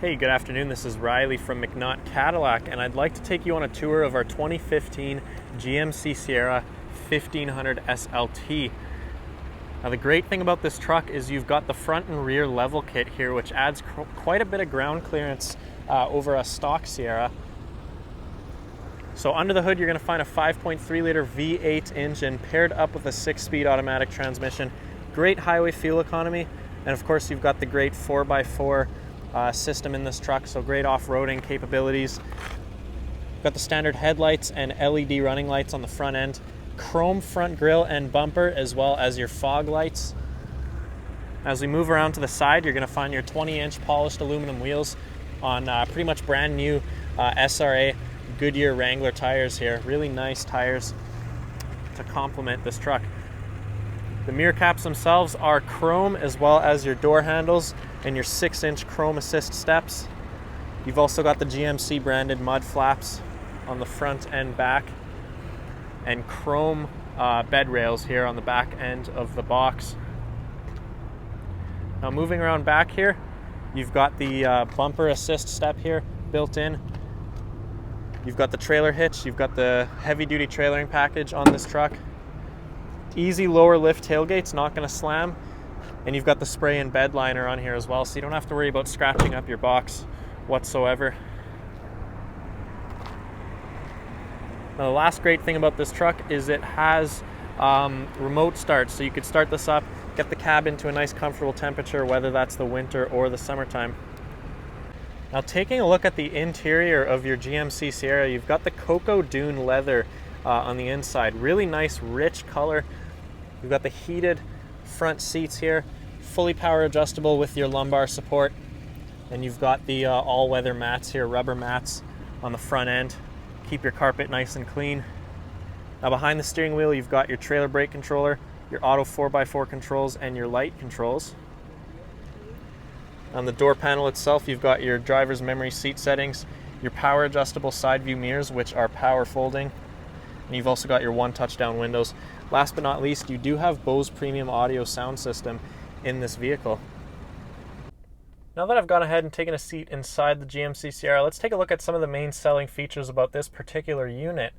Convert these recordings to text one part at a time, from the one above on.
Hey, good afternoon. This is Riley from McNaught Cadillac, and I'd like to take you on a tour of our 2015 GMC Sierra 1500 SLT. Now, the great thing about this truck is you've got the front and rear level kit here, which adds quite a bit of ground clearance over a stock Sierra. So under the hood, you're going to find a 5.3 liter V8 engine paired up with a 6-speed automatic transmission. Great highway fuel economy, and of course you've got the great 4x4 system in this truck, so great off-roading capabilities. Got the standard headlights and LED running lights on the front end, chrome front grille and bumper, as well as your fog lights. As we move around to the side, you're going to find your 20-inch polished aluminum wheels on pretty much brand new SRA Goodyear Wrangler tires here. Really nice tires to complement this truck. The mirror caps themselves are chrome, as well as your door handles and your 6-inch chrome assist steps. You've also got the GMC branded mud flaps on the front and back, and chrome bed rails here on the back end of the box. Now moving around back here, you've got the bumper assist step here built in. You've got the trailer hitch, you've got the heavy duty trailering package on this truck. Easy lower lift tailgate's not going to slam, and you've got the spray and bed liner on here as well, so you don't have to worry about scratching up your box whatsoever. Now, the last great thing about this truck is it has remote start, so you could start this up, get the cab into a nice comfortable temperature, whether that's the winter or the summertime. Now, taking a look at the interior of your GMC Sierra, you've got the Cocoa Dune leather on the inside. Really nice, rich color. You've got the heated front seats here, fully power adjustable with your lumbar support. And you've got the all-weather mats here, rubber mats on the front end. Keep your carpet nice and clean. Now, behind the steering wheel, you've got your trailer brake controller, your auto 4x4 controls, and your light controls. On the door panel itself, you've got your driver's memory seat settings, your power adjustable side view mirrors, which are power folding, and you've also got your one touchdown windows. Last but not least, you do have Bose premium audio sound system in this vehicle. Now that I've gone ahead and taken a seat inside the GMC Sierra, let's take a look at some of the main selling features about this particular unit.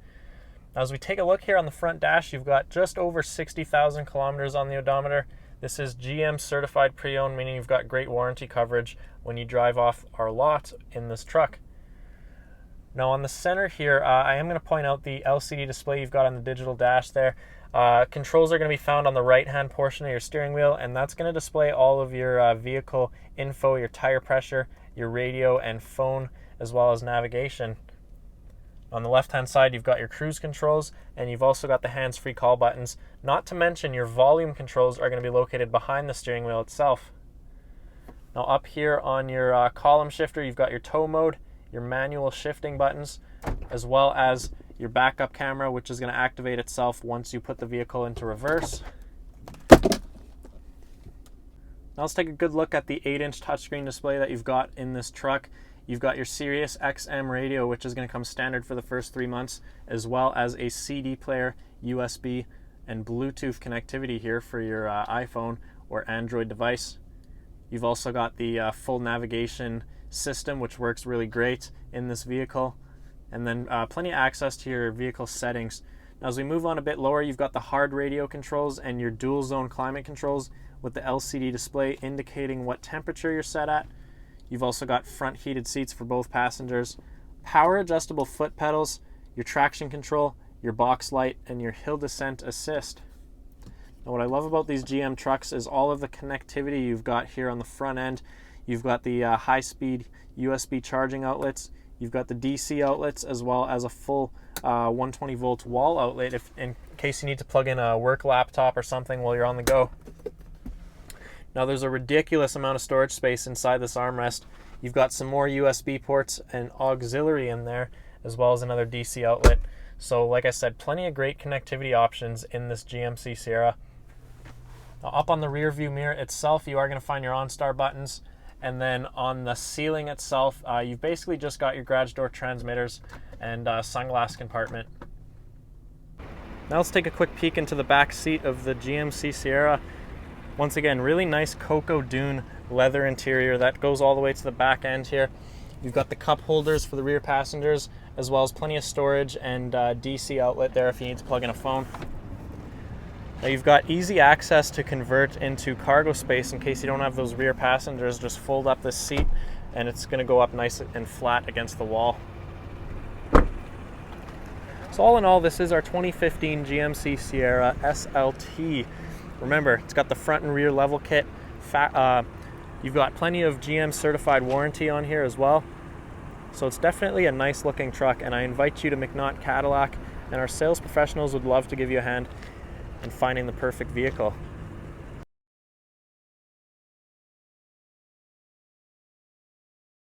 Now, as we take a look here on the front dash, you've got just over 60,000 kilometers on the odometer. This is GM certified pre-owned, meaning you've got great warranty coverage when you drive off our lot in this truck. Now, on the center here, I am going to point out the LCD display you've got on the digital dash there. Controls are going to be found on the right-hand portion of your steering wheel, and that's going to display all of your vehicle info, your tire pressure, your radio and phone, as well as navigation. On the left-hand side, you've got your cruise controls, and you've also got the hands-free call buttons. Not to mention, your volume controls are going to be located behind the steering wheel itself. Now, up here on your column shifter, you've got your tow mode, your manual shifting buttons, as well as your backup camera, which is going to activate itself once you put the vehicle into reverse. Now let's take a good look at the 8-inch touchscreen display that you've got in this truck. You've got your Sirius XM radio, which is going to come standard for the first 3 months, as well as a CD player, USB, and Bluetooth connectivity here for your iPhone or Android device. You've also got the full navigation system, which works really great in this vehicle, and then plenty of access to your vehicle settings. Now, as we move on a bit lower, you've got the hard radio controls and your dual zone climate controls with the LCD display indicating what temperature you're set at. You've also got front heated seats for both passengers, power adjustable foot pedals, your traction control, your box light, and your hill descent assist. Now, what I love about these GM trucks is all of the connectivity you've got here on the front end. You've got the high-speed USB charging outlets. You've got the DC outlets, as well as a full 120 volt wall outlet in case you need to plug in a work laptop or something while you're on the go. Now, there's a ridiculous amount of storage space inside this armrest. You've got some more USB ports and auxiliary in there, as well as another DC outlet. So, like I said, plenty of great connectivity options in this GMC Sierra. Now, up on the rear view mirror itself, you are going to find your OnStar buttons. And then on the ceiling itself, you've basically just got your garage door transmitters and sunglass compartment. Now let's take a quick peek into the back seat of the GMC Sierra. Once again, really nice Cocoa Dune leather interior that goes all the way to the back end here. You've got the cup holders for the rear passengers, as well as plenty of storage and DC outlet there if you need to plug in a phone. Now you've got easy access to convert into cargo space in case you don't have those rear passengers. Just fold up this seat and it's going to go up nice and flat against the wall. So all in all, this is our 2015 GMC Sierra SLT. Remember, it's got the front and rear level kit. You've got plenty of GM certified warranty on here as well. So it's definitely a nice looking truck, and I invite you to McNaught Cadillac, and our sales professionals would love to give you a hand in finding the perfect vehicle.